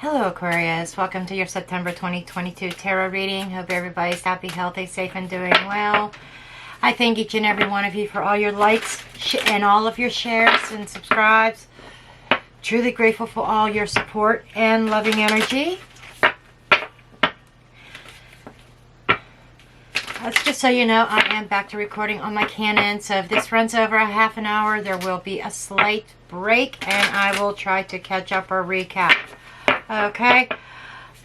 Hello Aquarius, welcome to your September 2022 tarot reading. Hope everybody's happy, healthy, safe, and doing well. I thank each and every one of you for all your likes and all of your shares and subscribes. Truly grateful for all your support and loving energy. Just so you know, I am back to recording on my Canon, so if this runs over a half an hour, there will be a slight break, and I will try to catch up or recap. Okay,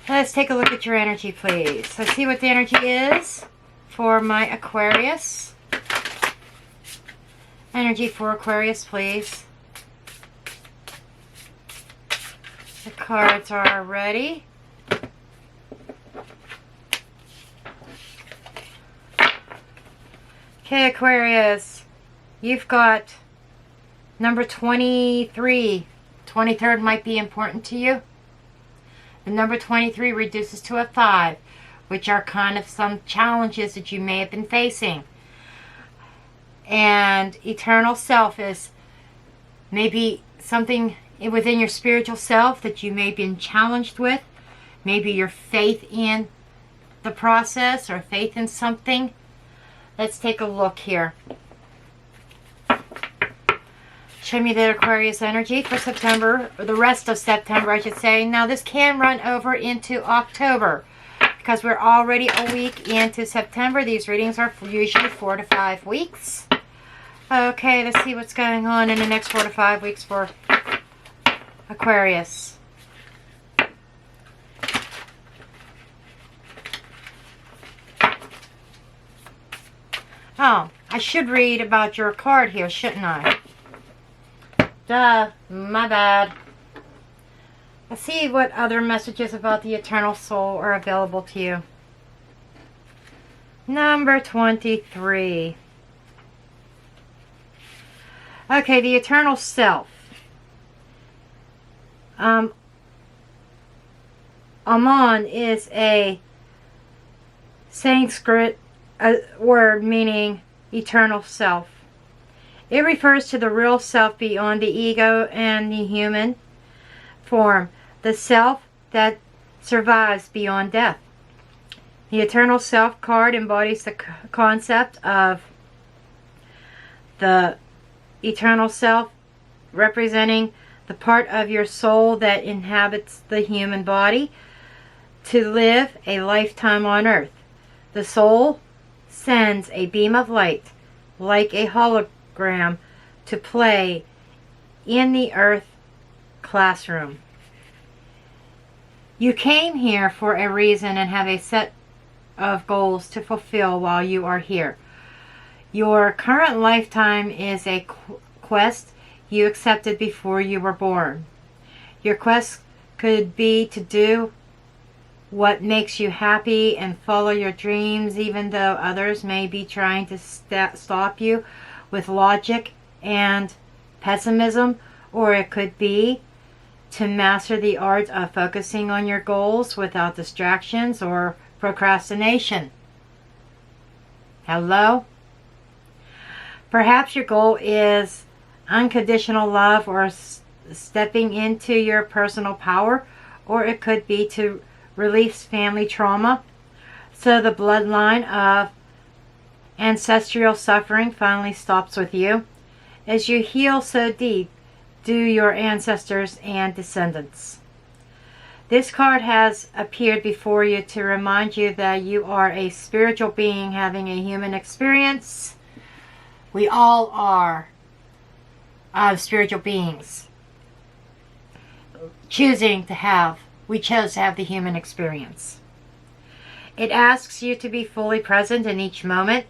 let's take a look at your energy, please. Let's see what the energy is for my Aquarius. Energy for Aquarius, please. The cards are ready. Okay, Aquarius, you've got number 23. 23rd might be important to you. The number 23 reduces to a 5, which are kind of some challenges that you may have been facing. And eternal self is maybe something within your spiritual self that you may have been challenged with. Maybe your faith in the process or faith in something. Let's take a look here. Show me the Aquarius energy for September, or the rest of September, I should say. Now, this can run over into October because we're already a week into September. These readings are usually 4 to 5 weeks. Okay, let's see what's going on in the next 4 to 5 weeks for Aquarius. Oh, I should read about your card here, shouldn't I? Duh, my bad. Let's see what other messages about the eternal soul are available to you. Number 23. Okay, the eternal self. Aman is a Sanskrit word meaning eternal self. It refers to the real self beyond the ego and the human form, the self that survives beyond death. The eternal self card embodies the concept of the eternal self representing the part of your soul that inhabits the human body to live a lifetime on earth. The soul sends a beam of light like a hologram to play in the earth classroom. You came here for a reason and have a set of goals to fulfill while you are here. Your current lifetime is a quest you accepted before you were born. Your quest could be to do what makes you happy and follow your dreams, even though others may be trying to stop you with logic and pessimism, or it could be to master the art of focusing on your goals without distractions or procrastination. Hello? Perhaps your goal is unconditional love or stepping into your personal power, or it could be to release family trauma so the bloodline of ancestral suffering finally stops with you. As you heal so deep, do your ancestors and descendants. This card has appeared before you to remind you that you are a spiritual being having a human experience. We all are spiritual beings we chose to have the human experience. It asks you to be fully present in each moment,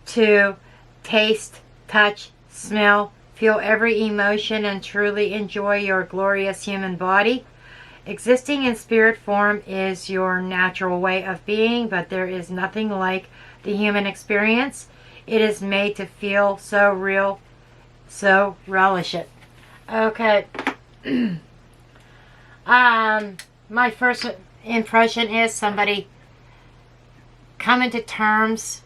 to taste, touch, smell, feel every emotion, and truly enjoy your glorious human body. Existing in spirit form is your natural way of being, but there is nothing like the human experience. It is made to feel so real, so relish it. Okay. My first impression is somebody coming to terms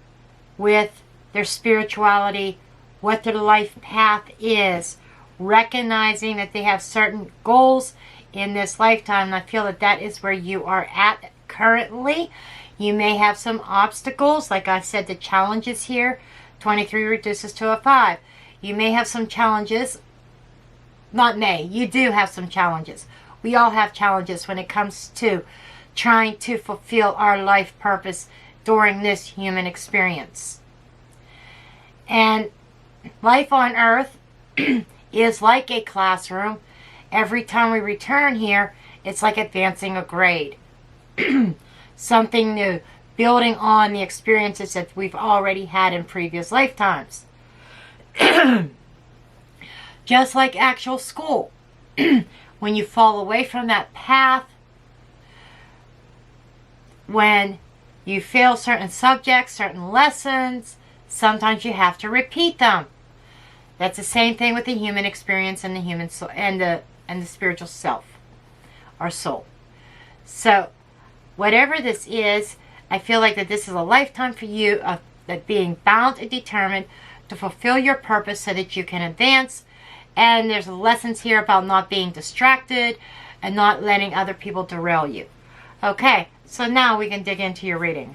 with their spirituality, what their life path is, recognizing that they have certain goals in this lifetime. And I feel that that is where you are at currently. You may have some obstacles. Like I said, the challenges here. 23 reduces to a 5. You may have some challenges. Not may. You do have some challenges. We all have challenges when it comes to trying to fulfill our life purpose during this human experience. And life on Earth is like a classroom. Every time we return here, it's like advancing a grade. Something new, building on the experiences that we've already had in previous lifetimes. Just like actual school. When you fall away from that path, when you fail certain subjects, certain lessons, sometimes you have to repeat them. That's the same thing with the human experience and the human soul and the spiritual self, our soul. So, whatever this is, I feel like that this is a lifetime for you of being bound and determined to fulfill your purpose so that you can advance. And there's lessons here about not being distracted and not letting other people derail you. Okay, so now we can dig into your reading.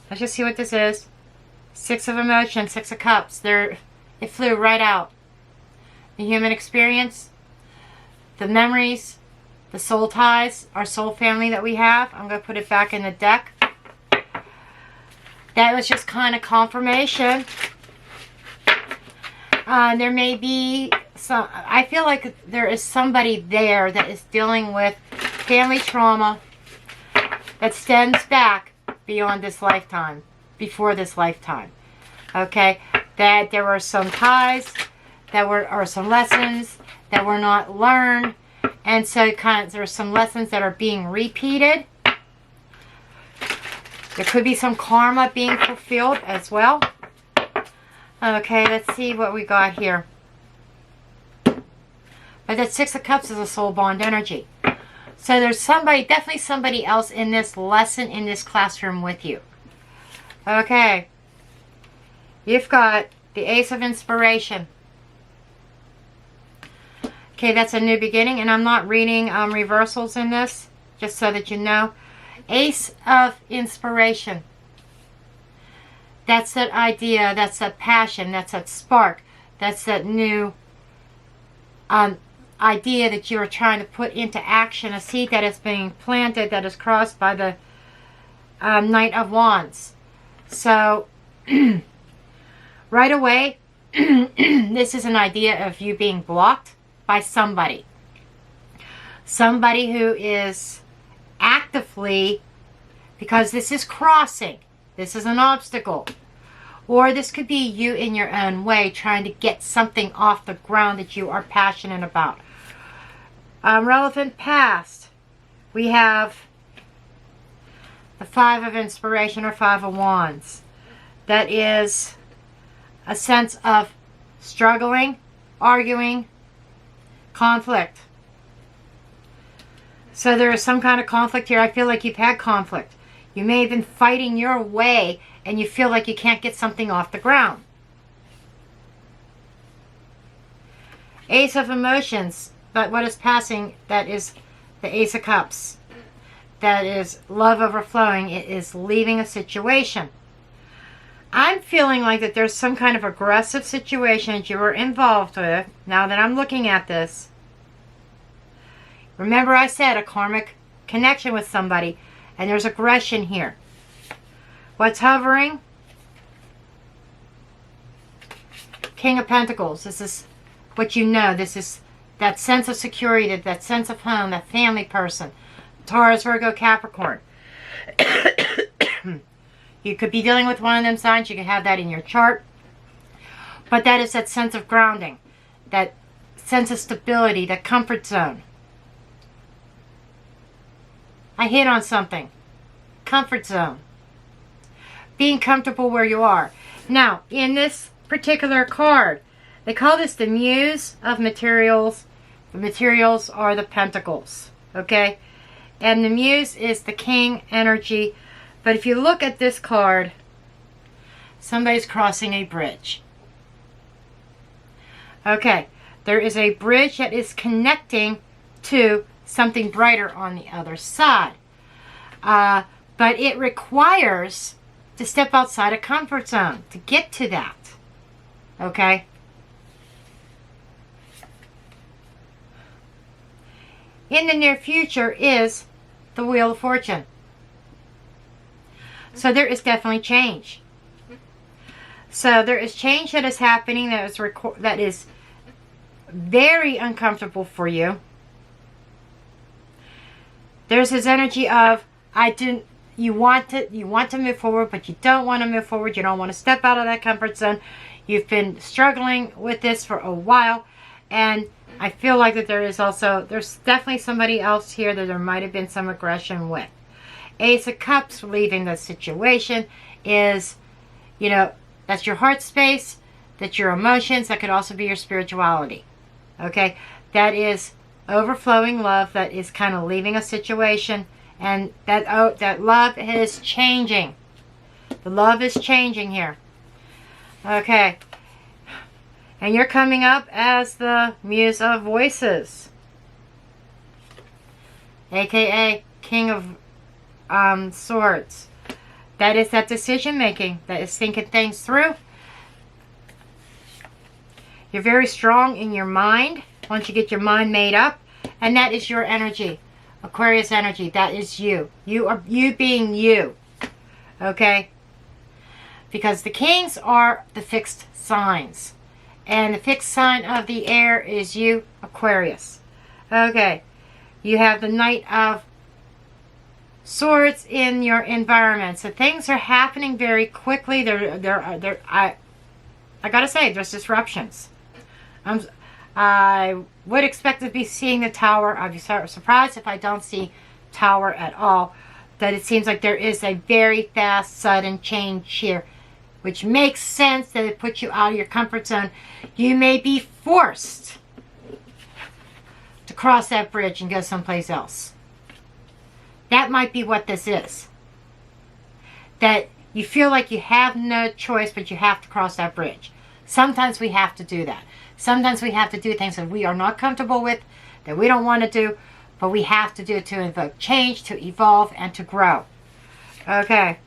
Let's just see what this is. 6 of Emotions, 6 of Cups. It flew right out. The human experience, the memories, the soul ties, our soul family that we have. I'm going to put it back in the deck. That was just kind of confirmation. There may be some, I feel like there is somebody there that is dealing with family trauma that stems back beyond this lifetime, before this lifetime. Okay, that there were some ties that were, or some lessons that were not learned, and so there are some lessons that are being repeated. There could be some karma being fulfilled as well. Okay, let's see what we got here. But that 6 of Cups is a soul bond energy. So there's somebody, definitely somebody else in this lesson, in this classroom with you. Okay. You've got the Ace of Inspiration. Okay, that's a new beginning. And I'm not reading reversals in this, just so that you know. Ace of Inspiration. That's that idea, that's that passion, that's that spark, that's that new idea that you are trying to put into action, a seed that is being planted, that is crossed by the Knight of Wands. So, right away, this is an idea of you being blocked by somebody. Somebody who is actively, because this is crossing, this is an obstacle. Or this could be you in your own way trying to get something off the ground that you are passionate about. Relevant past. We have the 5 of Inspiration or 5 of Wands. That is a sense of struggling, arguing, conflict. So there is some kind of conflict here. I feel like you've had conflict. You may have been fighting your way and you feel like you can't get something off the ground. Ace of Emotions. But what is passing, that is the Ace of Cups. That is love overflowing. It is leaving a situation. I'm feeling like that there's some kind of aggressive situation that you were involved with. Now that I'm looking at this. Remember I said a karmic connection with somebody. And there's aggression here. What's hovering? King of Pentacles. This is what you know. This is that sense of security, that sense of home, that family person. Taurus, Virgo, Capricorn. You could be dealing with one of them signs. You could have that in your chart. But that is that sense of grounding. That sense of stability, that comfort zone. I hit on something. Comfort zone. Being comfortable where you are. Now, in this particular card, they call this the Muse of Materials. The materials are the Pentacles. Okay? And the Muse is the King energy. But if you look at this card, somebody's crossing a bridge. Okay. There is a bridge that is connecting to something brighter on the other side. But it requires to step outside a comfort zone to get to that. Okay? In the near future is the Wheel of Fortune. So there is definitely change. So there is change that is happening that is very uncomfortable for you. There's this energy of you want to move forward, but you don't want to move forward. You don't want to step out of that comfort zone. You've been struggling with this for a while, and I feel like that there's definitely somebody else here that there might have been some aggression with. Ace of Cups leaving the situation is, that's your heart space, that's your emotions, that could also be your spirituality. Okay? That is overflowing love that is kind of leaving a situation, and that love is changing. The love is changing here. Okay. And you're coming up as the Muse of Voices, aka King of Swords. That is that decision making, that is thinking things through. You're very strong in your mind once you get your mind made up, and that is your energy, Aquarius energy. That is you. You being you. Okay? Because the kings are the fixed signs. And the fixed sign of the air is you, Aquarius. Okay. You have the Knight of Swords in your environment. So things are happening very quickly. I gotta say, there's disruptions. I would expect to be seeing the Tower. I'd be surprised if I don't see Tower at all. That it seems like there is a very fast, sudden change here, which makes sense that it puts you out of your comfort zone. You may be forced to cross that bridge and go someplace else. That might be what this is. That you feel like you have no choice, but you have to cross that bridge. Sometimes we have to do that. Sometimes we have to do things that we are not comfortable with, that we don't want to do, but we have to do it to invoke change, to evolve, and to grow. Okay.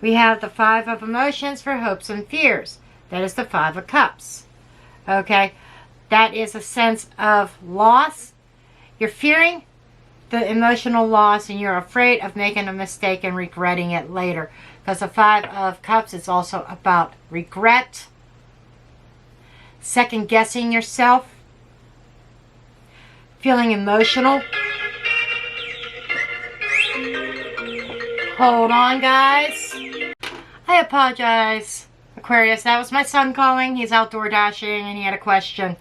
We have the Five of Emotions for hopes and fears. That is the Five of Cups. Okay. That is a sense of loss. You're fearing the emotional loss, and you're afraid of making a mistake and regretting it later. Because the Five of Cups is also about regret, second guessing yourself, feeling emotional. Hold on, guys. I apologize, Aquarius. That was my son calling. He's outdoor dashing and he had a question.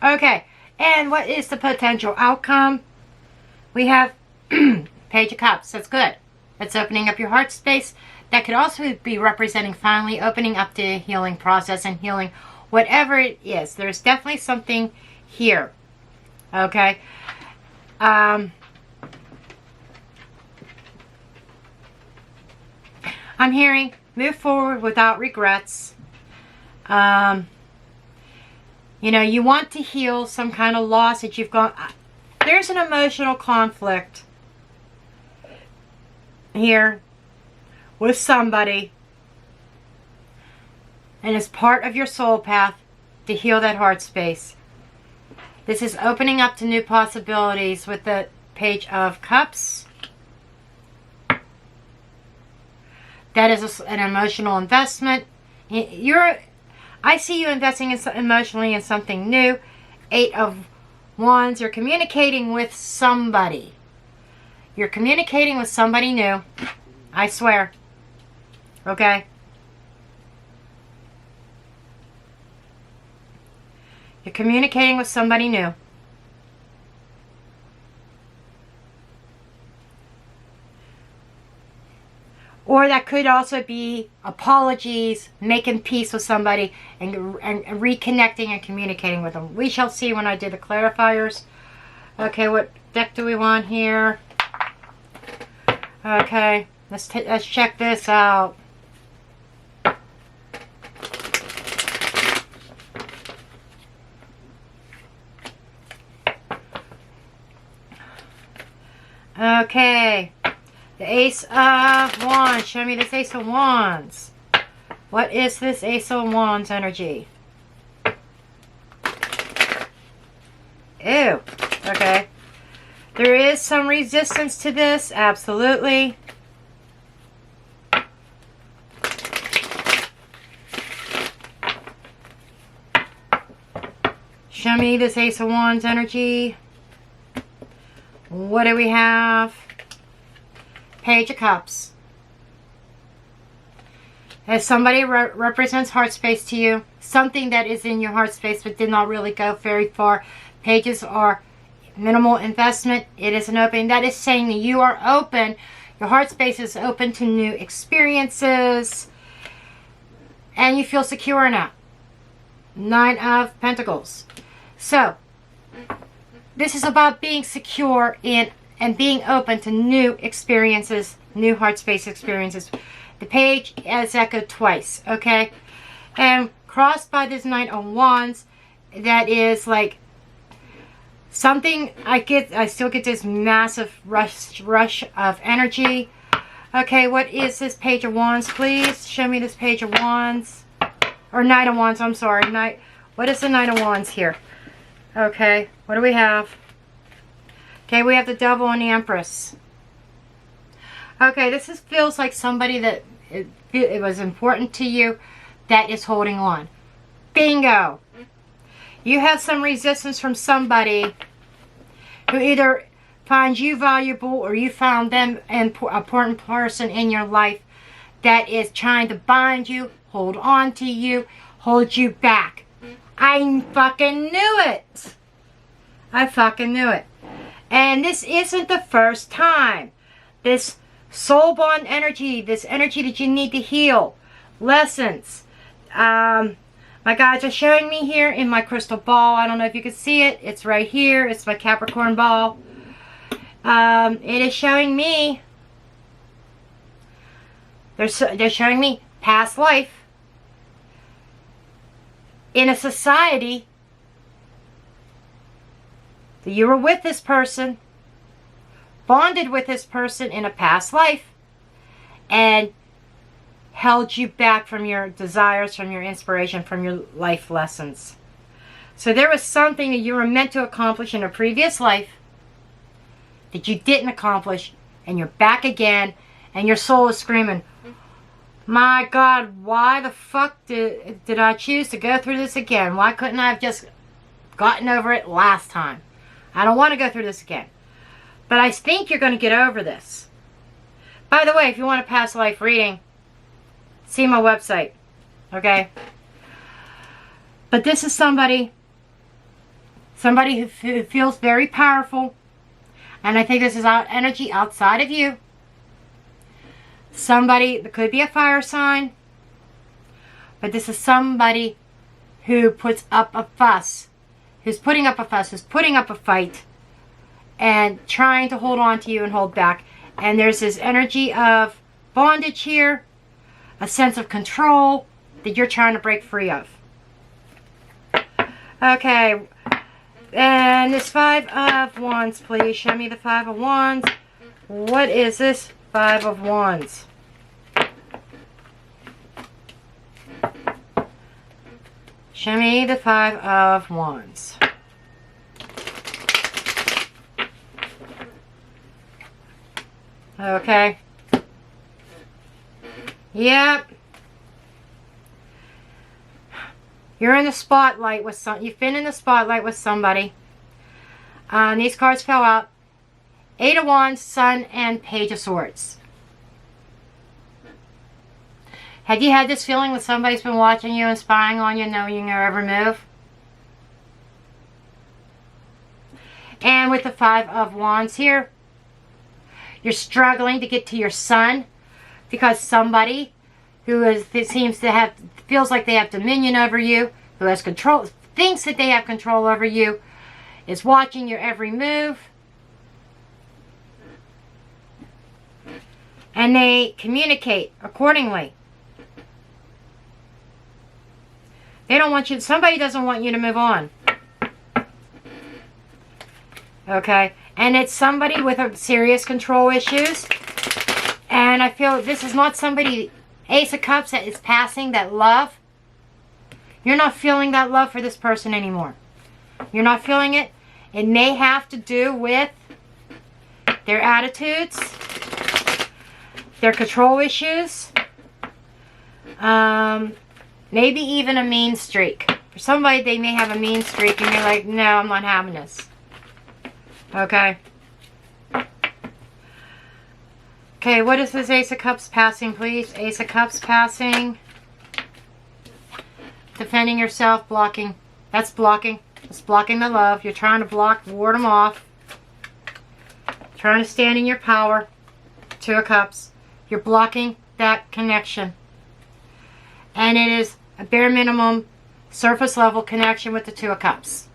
Okay, and what is the potential outcome? We have Page of Cups. That's good. That's opening up your heart space. That could also be representing finally opening up the healing process and healing whatever it is. There's definitely something here. Okay. I'm hearing move forward without regrets. You want to heal some kind of loss that you've gone. There's an emotional conflict here with somebody, and it's part of your soul path to heal that heart space. This is opening up to new possibilities with the Page of Cups. That is an emotional investment. I see you investing emotionally in something new. Eight of Wands. You're communicating with somebody. You're communicating with somebody new. I swear. Okay? You're communicating with somebody new. Or that could also be apologies, making peace with somebody, and reconnecting and communicating with them. We shall see when I do the clarifiers. Okay, what deck do we want here? Okay, let's check this out. Okay. The Ace of Wands. Show me this Ace of Wands. What is this Ace of Wands energy? Ew. Okay. There is some resistance to this. Absolutely. Show me this Ace of Wands energy. What do we have? Page of Cups. As somebody represents heart space to you, something that is in your heart space but did not really go very far. Pages are minimal investment. It is an opening. That is saying that you are open. Your heart space is open to new experiences. And you feel secure in it. 9 of Pentacles. So, this is about being secure in and being open to new experiences, new heart space experiences. The page is echoed twice, okay? And crossed by this Knight of Wands, that is like something I still get this massive rush of energy. Okay, what is this Page of Wands, please? Show me this Page of Wands. Or Knight of Wands, I'm sorry. What is the Knight of Wands here? Okay, what do we have? Okay, we have the Devil and the Empress. Okay, this feels like somebody that it was important to you that is holding on. Bingo! You have some resistance from somebody who either finds you valuable or you found them an important person in your life that is trying to bind you, hold on to you, hold you back. I fucking knew it. I fucking knew it. And this isn't the first time. This soul bond energy, this energy that you need to heal, lessons. My guides are showing me here in my crystal ball. I don't know if you can see it. It's right here. It's my Capricorn ball. It is showing me, they're showing me past life in a society that you were with this person, bonded with this person in a past life, and held you back from your desires, from your inspiration, from your life lessons. So there was something that you were meant to accomplish in a previous life that you didn't accomplish, and you're back again, and your soul is screaming, my God, why the fuck did I choose to go through this again? Why couldn't I have just gotten over it last time? I don't want to go through this again. But I think you're going to get over this. By the way, if you want a past life reading, see my website. Okay? But this is somebody who feels very powerful. And I think this is energy outside of you. Somebody that could be a fire sign. But this is somebody who puts up a fuss. Who's putting up a fuss. Who's putting up a fight. And trying to hold on to you and hold back. And there's this energy of bondage here. A sense of control that you're trying to break free of. Okay. And this 5 of Wands, please. Show me the 5 of Wands. What is this 5 of Wands? Show me the 5 of Wands. Okay. Yep. You're in the spotlight with you've been in the spotlight with somebody. These cards fell out. 8 of Wands, Sun, and Page of Swords. Have you had this feeling that somebody's been watching you and spying on you, knowing your every move? And with the 5 of Wands here, you're struggling to get to your Sun because somebody who feels like they have dominion over you, who has control, thinks that they have control over you, is watching your every move. And they communicate accordingly. They don't want you, somebody doesn't want you to move on. Okay? And it's somebody with a serious control issues. And I feel this is not somebody, Ace of Cups, that is passing that love. You're not feeling that love for this person anymore. You're not feeling it. It may have to do with their attitudes, their control issues, maybe even a mean streak. For somebody, they may have a mean streak and you're like, no, I'm not having this. Okay? Okay, what is this Ace of Cups passing, please? Ace of Cups passing. Defending yourself, blocking. That's blocking. It's blocking the love. You're trying to block, ward them off. Trying to stand in your power. Two of Cups. You're blocking that connection. And it is a bare minimum surface level connection with the Two of Cups.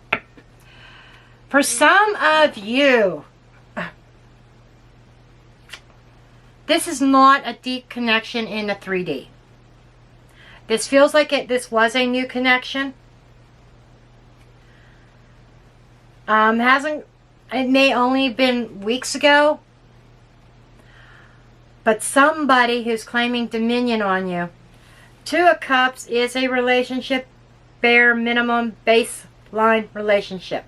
For some of you, this is not a deep connection in the 3D. This feels like this was a new connection. It may only been weeks ago, but somebody who's claiming dominion on you. Two of Cups is a relationship, bare minimum baseline relationship.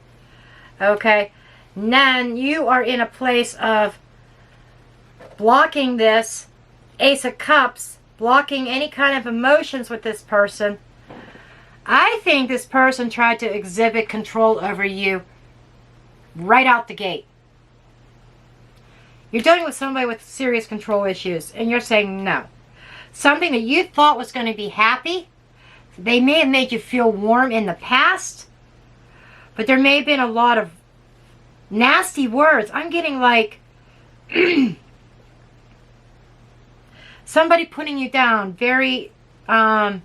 Okay, then you are in a place of blocking this Ace of Cups, blocking any kind of emotions with this person. I think this person tried to exhibit control over you right out the gate. You're dealing with somebody with serious control issues and you're saying no. Something that you thought was going to be happy, they may have made you feel warm in the past, but there may have been a lot of nasty words. I'm getting like somebody putting you down. Very, I'm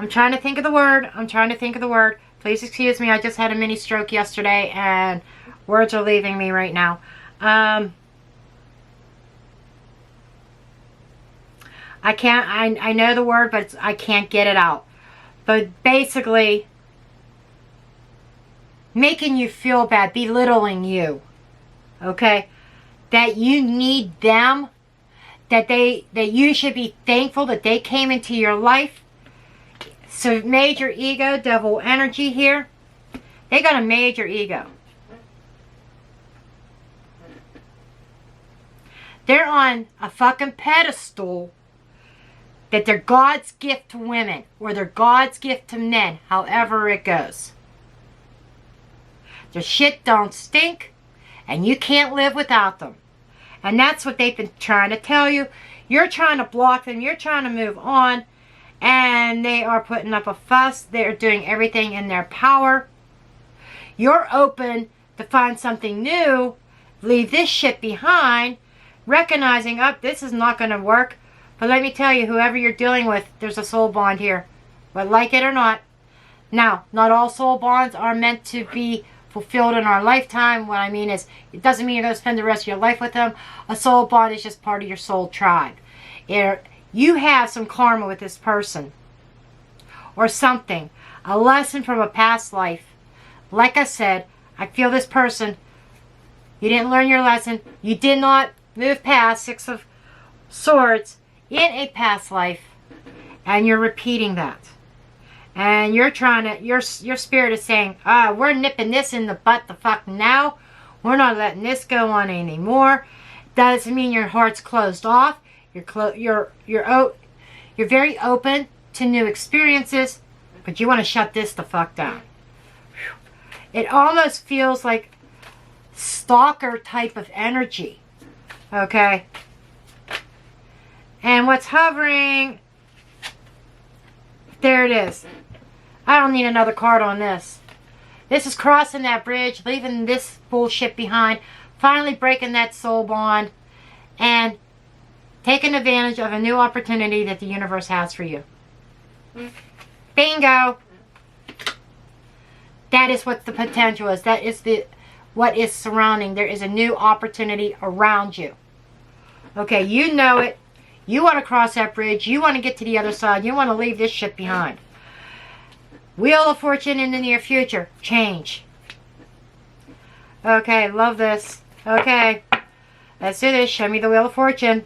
trying to think of the word. Please excuse me. I just had a mini stroke yesterday and words are leaving me right now. I know the word, but I can't get it out. But basically, making you feel bad, belittling you. Okay? That you need them. That you should be thankful that they came into your life. So major ego, devil energy here. They got a major ego. They're on a fucking pedestal that they're God's gift to women or they're God's gift to men, however it goes. Their shit don't stink and you can't live without them. And that's what they've been trying to tell you. You're trying to block them. You're trying to move on. And they are putting up a fuss. They're doing everything in their power. You're open to find something new. Leave this shit behind. Recognizing, this is not going to work. But let me tell you, whoever you're dealing with, there's a soul bond here. But like it or not. Now, not all soul bonds are meant to be fulfilled in our lifetime. What I mean is, it doesn't mean you're going to spend the rest of your life with them. A soul bond is just part of your soul tribe. You have some karma with this person. Or something. A lesson from a past life. Like I said, I feel this person, you didn't learn your lesson. You did not move past Six of Swords in a past life. And you're repeating that. And you're trying to, your spirit is saying, we're nipping this in the butt the fuck now. We're not letting this go on anymore. Doesn't mean your heart's closed off. You're very open to new experiences, but you want to shut this the fuck down. It almost feels like stalker type of energy. Okay? And what's hovering, there it is. I don't need another card on this. This is crossing that bridge, leaving this bullshit behind, finally breaking that soul bond, and taking advantage of a new opportunity that the universe has for you. Bingo! That is what the potential is. That is what is surrounding. There is a new opportunity around you. Okay, you know it. You want to cross that bridge. You want to get to the other side. You want to leave this shit behind. Wheel of Fortune in the near future. Change. Okay, love this. Okay, let's do this. Show me the Wheel of Fortune.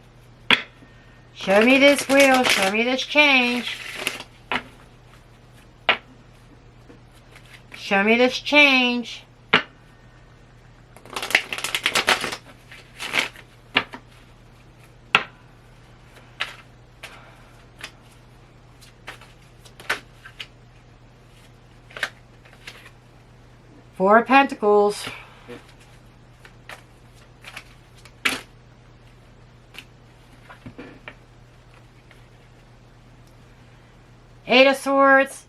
Show me this wheel. Show me this change. Show me this change. Four of Pentacles. Eight of Swords.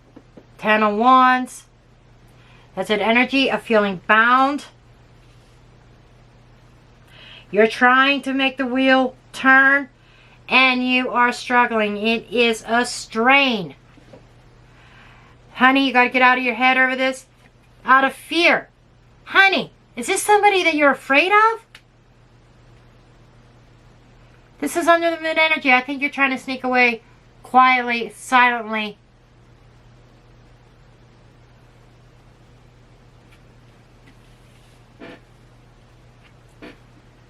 10 of Wands. That's an energy of feeling bound. You're trying to make the wheel turn and you are struggling. It is a strain. Honey, you got to get out of your head over this. Out of fear. Honey, is this somebody that you're afraid of? This is under the moon energy. I think you're trying to sneak away quietly, silently.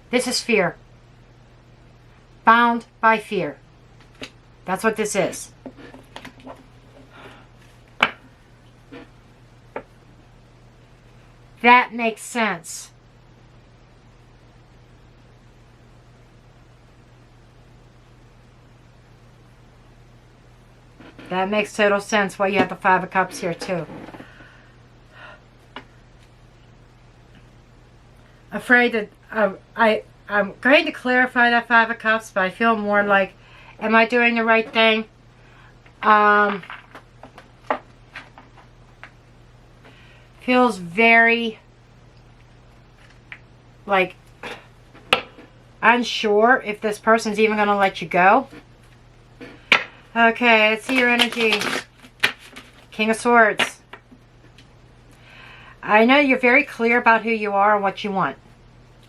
This is fear. Bound by fear. That's what this is. That makes sense. That makes total sense why you have the Five of Cups here too. Afraid that I'm going to clarify that Five of Cups, but I feel more like, am I doing the right thing? Feels very like unsure if this person's even going to let you go. Okay, let's see your energy. King of Swords. I know you're very clear about who you are and what you want.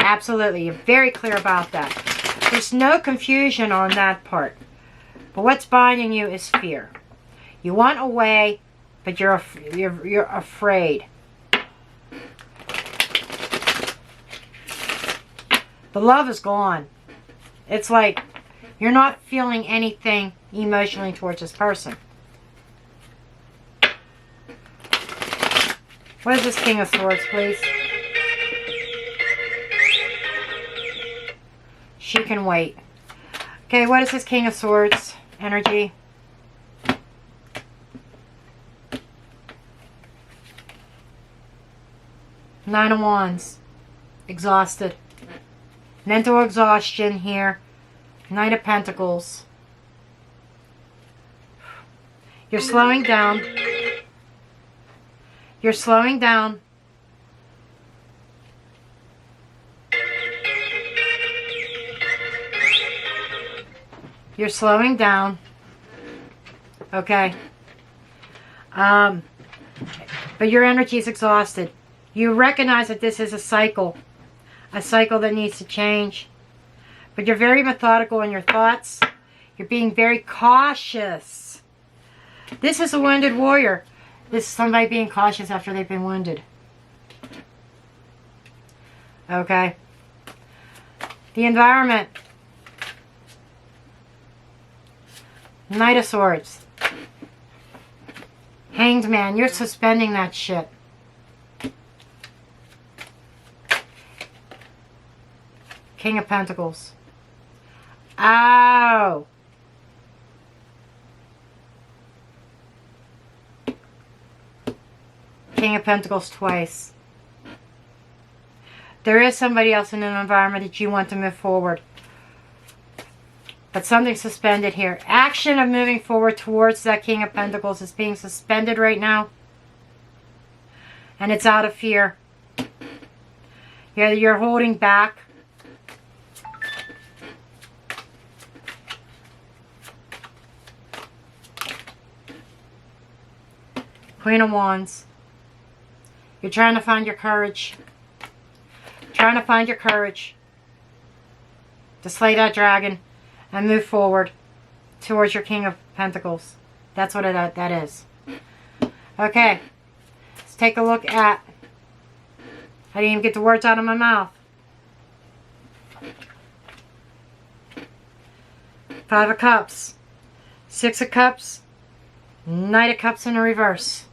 Absolutely, you're very clear about that. There's no confusion on that part. But what's binding you is fear. You want a way, but you're afraid. The love is gone. It's like you're not feeling anything emotionally towards this person. What is this King of Swords, please? She can wait. Okay, what is this King of Swords energy? Nine of Wands. Exhausted. Mental exhaustion here. Knight of Pentacles. You're slowing down. You're slowing down. You're slowing down. Okay. But your energy is exhausted. You recognize that this is a cycle that needs to change. But you're very methodical in your thoughts. You're being very cautious. This is a wounded warrior. This is somebody being cautious after they've been wounded. Okay. The environment. Knight of Swords. Hanged Man. You're suspending that shit. King of Pentacles. Ow. King of Pentacles twice. There is somebody else in an environment that you want to move forward. But something's suspended here. Action of moving forward towards that King of Pentacles is being suspended right now. And it's out of fear. You're holding back. Queen of Wands. You're trying to find your courage. Trying to find your courage to slay that dragon and move forward towards your King of Pentacles. That's what that is. Okay. Let's take a look at I didn't even get the words out of my mouth. 5 of Cups. 6 of Cups. Knight of Cups in the reverse.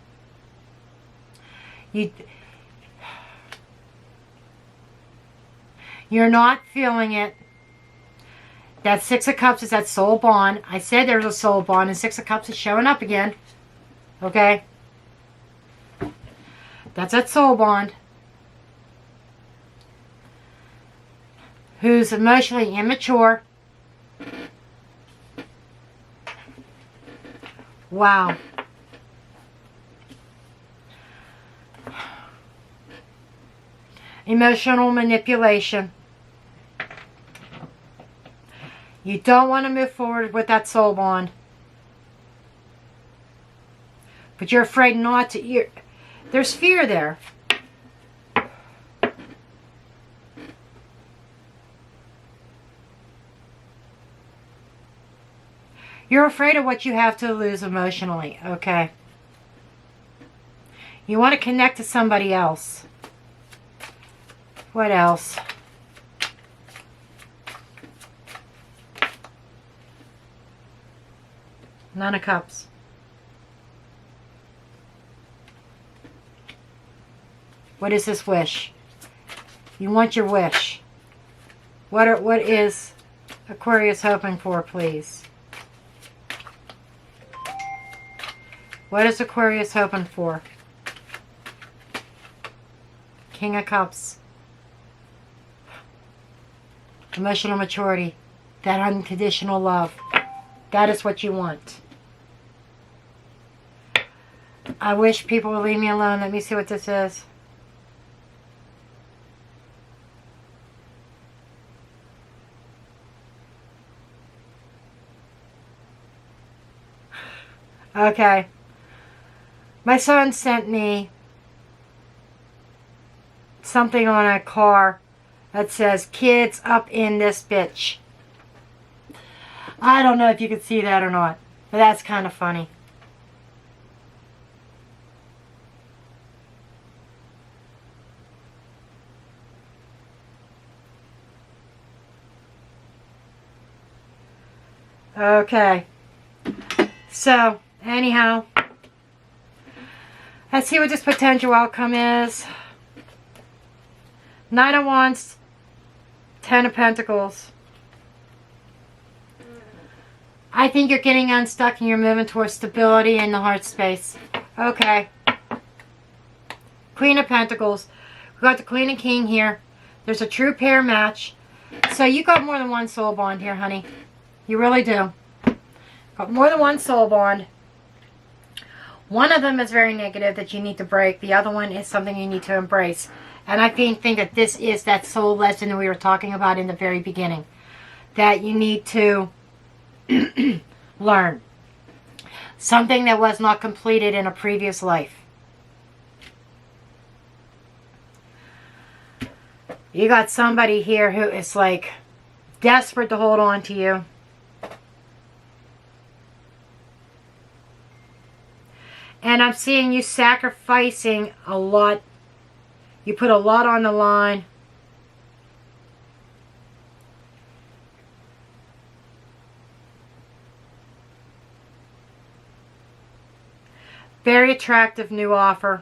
You're not feeling it. That 6 of Cups is that soul bond. I said there's a soul bond, and 6 of Cups is showing up again. Okay? That's that soul bond. Who's emotionally immature. Wow. Emotional manipulation. You don't want to move forward with that soul bond. But you're afraid not to. There's fear there. You're afraid of what you have to lose emotionally, okay? You want to connect to somebody else. What else? Nine of Cups. What is this wish? You want your wish. What is Aquarius hoping for, please? What is Aquarius hoping for? King of Cups. Emotional maturity. That unconditional love. That is what you want. I wish people would leave me alone. Let me see what this is. Okay. My son sent me something on a car that says, "Kids up in this bitch." I don't know if you can see that or not, but that's kind of funny. Okay. So, anyhow, let's see what this potential outcome is. 9 of Wands, 10 of Pentacles. I think you're getting unstuck and you're moving towards stability in the heart space. Okay. Queen of Pentacles. We got the Queen and King here. There's a true pair match. So you got more than one soul bond here, honey. You really do. Got more than one soul bond. One of them is very negative that you need to break. The other one is something you need to embrace. And I think that this is that soul lesson that we were talking about in the very beginning. That you need to learn. Something that was not completed in a previous life. You got somebody here who is like desperate to hold on to you. And I'm seeing you sacrificing a lot. You put a lot on the line. Very attractive new offer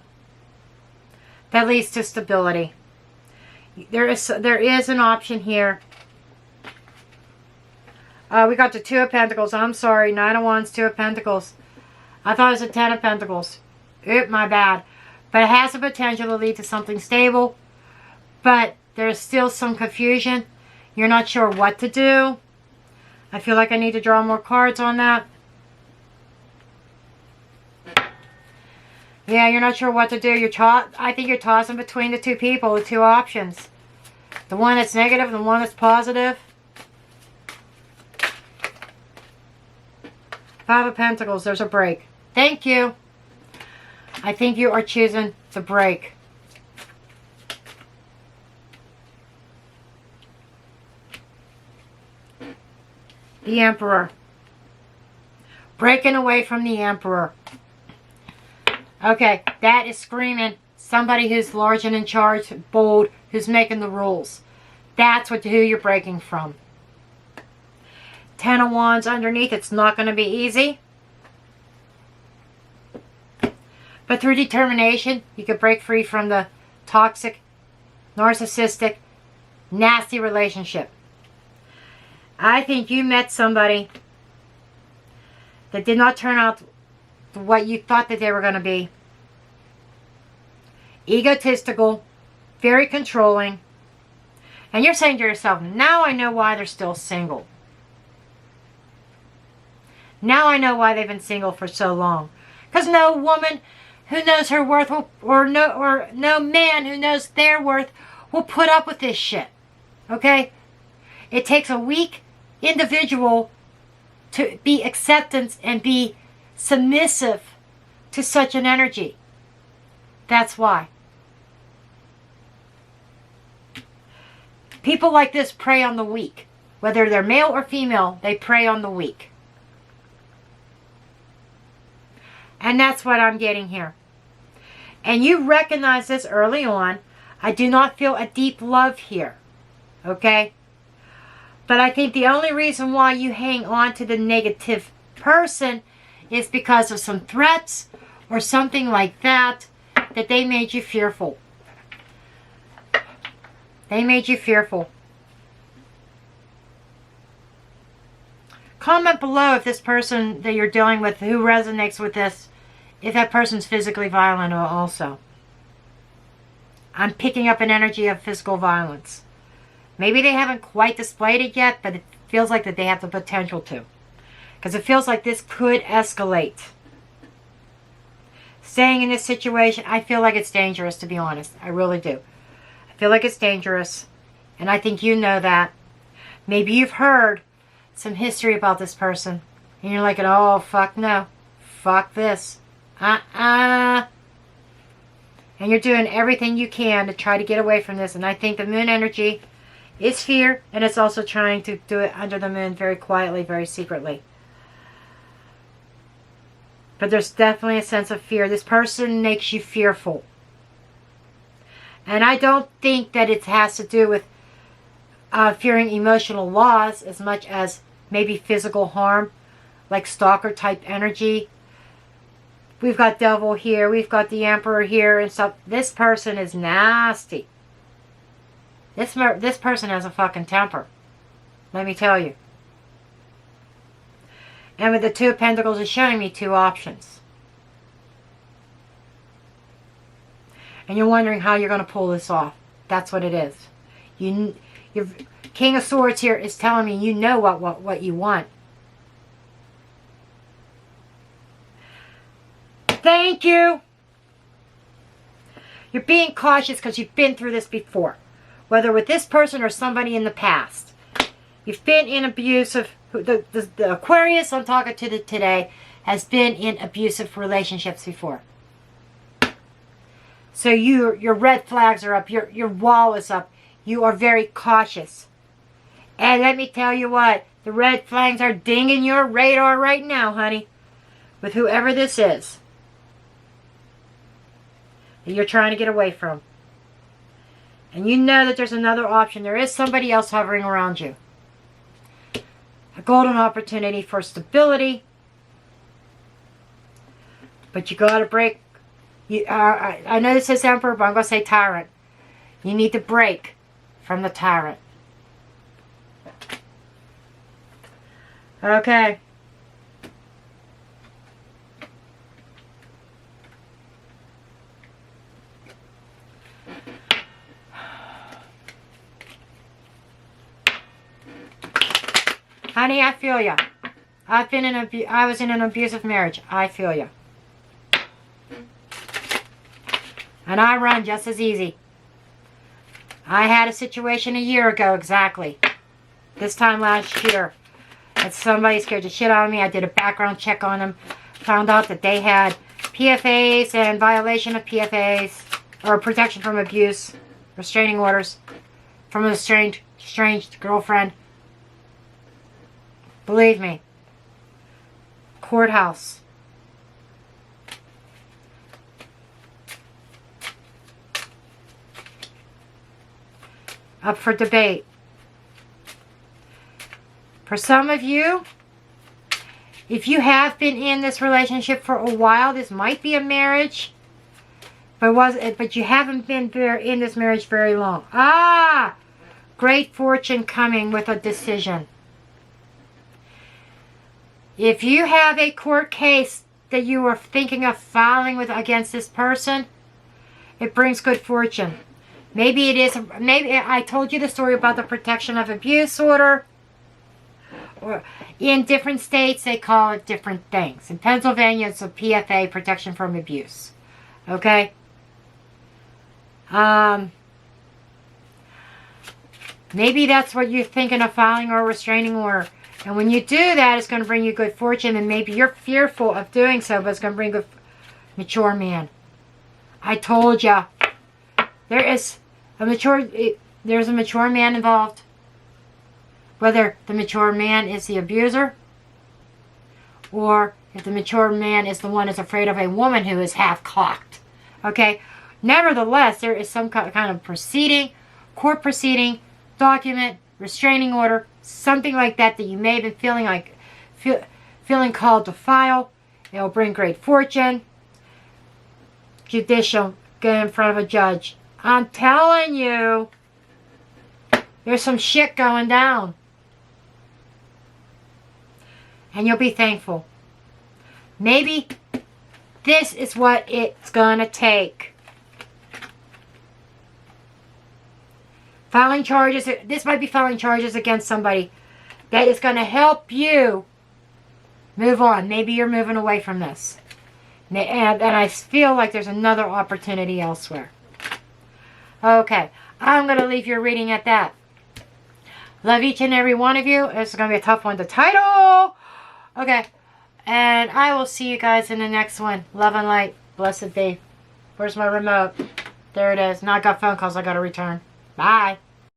that leads to stability. There is an option here. We got the 2 of Pentacles. I'm sorry, 9 of Wands, 2 of Pentacles. I thought it was a 10 of Pentacles. Oop, my bad. But it has the potential to lead to something stable. But there's still some confusion. You're not sure what to do. I feel like I need to draw more cards on that. Yeah, you're not sure what to do. I think you're tossing between the two people, the two options. The one that's negative and the one that's positive. 5 of Pentacles, there's a break. Thank you. I think you are choosing to break. The Emperor. Breaking away from the Emperor. Okay, that is screaming somebody who's large and in charge, bold, who's making the rules. That's who you're breaking from. 10 of Wands underneath. It's not going to be easy. But through determination, you could break free from the toxic, narcissistic, nasty relationship. I think you met somebody that did not turn out what you thought that they were going to be. Egotistical, very controlling. And you're saying to yourself, now I know why they're still single. Now I know why they've been single for so long. Because no woman who knows her worth will, or no man who knows their worth will put up with this shit. Okay? It takes a weak individual to be acceptance and be submissive to such an energy. That's why. People like this prey on the weak. Whether they're male or female, they prey on the weak. And that's what I'm getting here. And you recognize this early on. I do not feel a deep love here. Okay? But I think the only reason why you hang on to the negative person is because of some threats or something like that, that they made you fearful. They made you fearful. Comment below if this person that you're dealing with, who resonates with this, if that person's physically violent also. I'm picking up an energy of physical violence. Maybe they haven't quite displayed it yet, but it feels like that they have the potential to. Because it feels like this could escalate. Staying in this situation, I feel like it's dangerous, to be honest. I really do. I feel like it's dangerous. And I think you know that. Maybe you've heard some history about this person. And you're like, oh, fuck no. Fuck this. And you're doing everything you can to try to get away from this. And I think the moon energy is fear. And it's also trying to do it under the moon very quietly, very secretly. But there's definitely a sense of fear. This person makes you fearful. And I don't think that it has to do with fearing emotional loss as much as maybe physical harm, like stalker type energy. We've got devil here, we've got the emperor here and stuff. This person is nasty. This person has a fucking temper. Let me tell you. And with the Two of Pentacles, it's showing me two options. And you're wondering how you're going to pull this off. That's what it is. Your King of Swords here is telling me you know what you want. Thank you. You're being cautious because you've been through this before. Whether with this person or somebody in the past. You've been in abusive... The Aquarius I'm talking to today has been in abusive relationships before. So your red flags are up. Your wall is up. You are very cautious. And let me tell you what. The red flags are dinging your radar right now, honey. With whoever this is. That you're trying to get away from. And you know that there's another option. There is somebody else hovering around you. A golden opportunity for stability. But you got to break. I know this says Emperor, but I'm going to say Tyrant. You need to break from the Tyrant. Okay. Honey, I feel ya. I was in an abusive marriage. I feel ya. And I run just as easy. I had a situation a year ago exactly. This time last year. That somebody scared the shit out of me. I did a background check on them. Found out that they had PFAs and violation of PFAs. Or protection from abuse. Restraining orders. From an estranged girlfriend. Believe me. Courthouse. up for debate. For some of you, if you have been in this relationship for a while, this might be a marriage, but you haven't been in this marriage very long. Ah, great fortune coming with a decision. If you have a court case that you are thinking of filing against this person, it brings good fortune. Maybe it is. Maybe I told you the story about the protection of abuse order. Or in different states, they call it different things. In Pennsylvania, it's a PFA, protection from abuse. Okay. Maybe that's what you're thinking of filing, or a restraining order. And when you do that, it's going to bring you good fortune. And maybe you're fearful of doing so, but it's going to bring a mature man. I told you. There's a mature man involved. Whether the mature man is the abuser, or if the mature man is the one who's afraid of a woman who is half-cocked. Okay? Nevertheless, there is some kind of proceeding, court proceeding, document, restraining order, something like that you may have been feeling called to file. It will bring great fortune. Judicial, get in front of a judge. I'm telling you, there's some shit going down. And you'll be thankful. Maybe this is what it's going to take. Filing charges. This might be filing charges against somebody that is going to help you move on. Maybe you're moving away from this. And I feel like there's another opportunity elsewhere. Okay. I'm going to leave your reading at that. Love each and every one of you. It's going to be a tough one to title. Okay. And I will see you guys in the next one. Love and light. Blessed be. Where's my remote? There it is. Now I got phone calls I got to return. Bye.